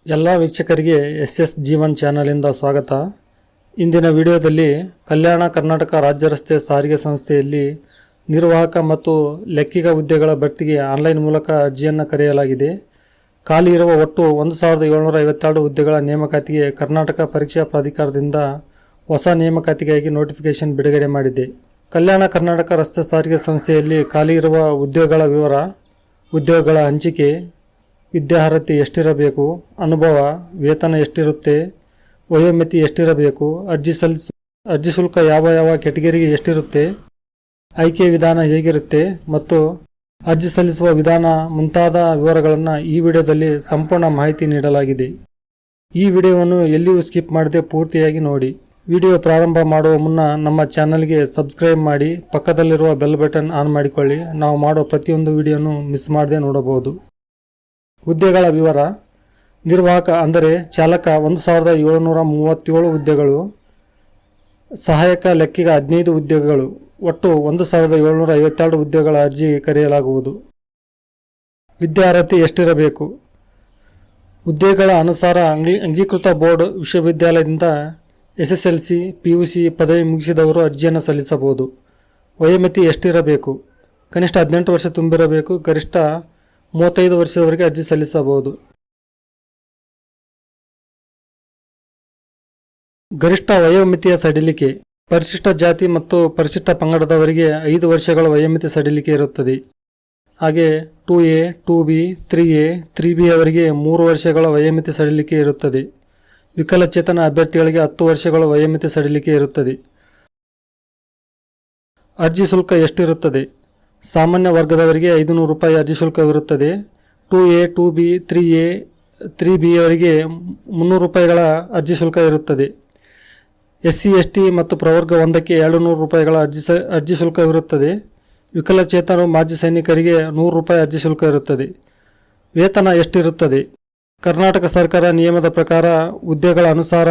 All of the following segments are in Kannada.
ಎಲ್ಲ ವೀಕ್ಷಕರಿಗೆ ಎಸ್ ಜೀವನ್ ಚಾನಲಿಂದ ಸ್ವಾಗತ. ಇಂದಿನ ವಿಡಿಯೋದಲ್ಲಿ ಕಲ್ಯಾಣ ಕರ್ನಾಟಕ ರಾಜ್ಯ ರಸ್ತೆ ಸಾರಿಗೆ ಸಂಸ್ಥೆಯಲ್ಲಿ ನಿರ್ವಾಹಕ ಮತ್ತು ಲೆಕ್ಕಿಗ ಹುದ್ದೆಗಳ ಭರ್ತಿಗೆ ಆನ್ಲೈನ್ ಮೂಲಕ ಅರ್ಜಿಯನ್ನು ಕರೆಯಲಾಗಿದೆ. ಖಾಲಿ ಇರುವ ಒಟ್ಟು 1752 ಹುದ್ದೆಗಳ ನೇಮಕಾತಿಗೆ ಕರ್ನಾಟಕ ಪರೀಕ್ಷಾ ಪ್ರಾಧಿಕಾರದಿಂದ ಹೊಸ ನೇಮಕಾತಿಗಾಗಿ ನೋಟಿಫಿಕೇಶನ್ ಬಿಡುಗಡೆ ಮಾಡಿದೆ. ಕಲ್ಯಾಣ ಕರ್ನಾಟಕ ರಸ್ತೆ ಸಾರಿಗೆ ಸಂಸ್ಥೆಯಲ್ಲಿ ಖಾಲಿ ಇರುವ ಹುದ್ದೆಗಳ ವಿವರ, ಉದ್ಯೋಗಗಳ ಹಂಚಿಕೆ, ವಿದ್ಯಾರ್ಹತೆ ಎಷ್ಟಿರಬೇಕು, ಅನುಭವ, ವೇತನ ಎಷ್ಟಿರುತ್ತೆ, ವಯೋಮಿತಿ ಎಷ್ಟಿರಬೇಕು, ಅರ್ಜಿ ಶುಲ್ಕ ಯಾವ ಕೆಟಗರಿಗೆ ಎಷ್ಟಿರುತ್ತೆ, ಆಯ್ಕೆ ವಿಧಾನ ಹೇಗಿರುತ್ತೆ ಮತ್ತು ಅರ್ಜಿ ಸಲ್ಲಿಸುವ ವಿಧಾನ ಮುಂತಾದ ವಿವರಗಳನ್ನು ಈ ವಿಡಿಯೋದಲ್ಲಿ ಸಂಪೂರ್ಣ ಮಾಹಿತಿ ನೀಡಲಾಗಿದೆ. ಈ ವಿಡಿಯೋವನ್ನು ಎಲ್ಲಿಯೂ ಸ್ಕಿಪ್ ಮಾಡದೆ ಪೂರ್ತಿಯಾಗಿ ನೋಡಿ. ವಿಡಿಯೋ ಪ್ರಾರಂಭ ಮಾಡುವ ಮುನ್ನ ನಮ್ಮ ಚಾನಲ್ಗೆ ಸಬ್ಸ್ಕ್ರೈಬ್ ಮಾಡಿ, ಪಕ್ಕದಲ್ಲಿರುವ ಬೆಲ್ ಬಟನ್ ಆನ್ ಮಾಡಿಕೊಳ್ಳಿ. ನಾವು ಮಾಡೋ ಪ್ರತಿಯೊಂದು ವಿಡಿಯೋನು ಮಿಸ್ ಮಾಡದೆ ನೋಡಬಹುದು. ಹುದ್ದೆಗಳ ವಿವರ: ನಿರ್ವಾಹಕ ಅಂದರೆ ಚಾಲಕ 1737 ಹುದ್ದೆಗಳು, ಸಹಾಯಕ ಲೆಕ್ಕಿಗ 15 ಹುದ್ದೆಗಳು, ಒಟ್ಟು 1752 ಹುದ್ದೆಗಳ ಅರ್ಜಿ ಕರೆಯಲಾಗುವುದು. ವಿದ್ಯಾರ್ಹತೆ ಎಷ್ಟಿರಬೇಕು? ಹುದ್ದೆಗಳ ಅನುಸಾರ ಅಂಗೀಕೃತ ಬೋರ್ಡ್ ವಿಶ್ವವಿದ್ಯಾಲಯದಿಂದ SSLC, PUC ಪದವಿ ಮುಗಿಸಿದವರು ಅರ್ಜಿಯನ್ನು ಸಲ್ಲಿಸಬಹುದು. ವಯೋಮಿತಿ ಎಷ್ಟಿರಬೇಕು? ಕನಿಷ್ಠ 18 ವರ್ಷ ತುಂಬಿರಬೇಕು. ಗರಿಷ್ಠ 35 ವರ್ಷದವರೆಗೆ ಅರ್ಜಿ ಸಲ್ಲಿಸಬಹುದು. ಗರಿಷ್ಠ ವಯೋಮಿತಿಯ ಸಡಿಲಿಕೆ: ಪರಿಶಿಷ್ಟ ಜಾತಿ ಮತ್ತು ಪರಿಶಿಷ್ಟ ಪಂಗಡದವರಿಗೆ 5 ವರ್ಷಗಳ ವಯೋಮಿತಿ ಸಡಿಲಿಕೆ ಇರುತ್ತದೆ. ಹಾಗೆ 2A, 2B, 3A, 3B ಅವರಿಗೆ 3 ವರ್ಷಗಳ ವಯೋಮಿತಿ ಸಡಿಲಿಕೆ ಇರುತ್ತದೆ. ವಿಕಲಚೇತನ ಅಭ್ಯರ್ಥಿಗಳಿಗೆ 10 ವರ್ಷಗಳ ವಯೋಮಿತಿ ಸಡಿಲಿಕೆ ಇರುತ್ತದೆ. ಅರ್ಜಿ ಶುಲ್ಕ ಎಷ್ಟಿರುತ್ತದೆ? ಸಾಮಾನ್ಯ ವರ್ಗದವರಿಗೆ 500 ರೂಪಾಯಿ ಅರ್ಜಿ ಶುಲ್ಕವಿರುತ್ತದೆ. 2A, 2B, 3A, 3B ಅವರಿಗೆ 300 ರೂಪಾಯಿಗಳ ಅರ್ಜಿ ಶುಲ್ಕ ಇರುತ್ತದೆ. SC, ST ಮತ್ತು ಪ್ರವರ್ಗ 1ಕ್ಕೆ 200 ರೂಪಾಯಿಗಳ ಅರ್ಜಿ ಶುಲ್ಕವಿರುತ್ತದೆ. ವಿಕಲಚೇತನ ಮಾಜಿ ಸೈನಿಕರಿಗೆ 100 ರೂಪಾಯಿ ಅರ್ಜಿ ಶುಲ್ಕ ಇರುತ್ತದೆ. ವೇತನ ಎಷ್ಟಿರುತ್ತದೆ? ಕರ್ನಾಟಕ ಸರ್ಕಾರ ನಿಯಮದ ಪ್ರಕಾರ ಹುದ್ದೆಗಳ ಅನುಸಾರ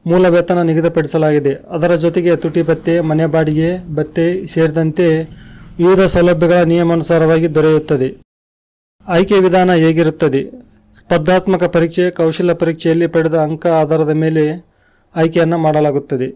ಮೂಲ ವೇತನ ನಿಗದಿಪಡಿಸಲಾಗಿದೆ. ಅದರ ಜೊತೆಗೆ ತುಟಿ ಭತ್ಯೆ, ಮನೆ ಬಾಡಿಗೆ ಭತ್ಯೆ ಸೇರಿದಂತೆ ವಿವಿಧ ಸೌಲಭ್ಯಗಳ ನಿಯಮಾನುಸಾರವಾಗಿ ದೊರೆಯುತ್ತದೆ. ಆಯ್ಕೆ ವಿಧಾನ ಹೇಗಿರುತ್ತದೆ? ಸ್ಪರ್ಧಾತ್ಮಕ ಪರೀಕ್ಷೆ, ಕೌಶಲ್ಯ ಪರೀಕ್ಷೆಯಲ್ಲಿ ಪಡೆದ ಅಂಕ ಆಧಾರದ ಮೇಲೆ ಆಯ್ಕೆಯನ್ನು ಮಾಡಲಾಗುತ್ತದೆ.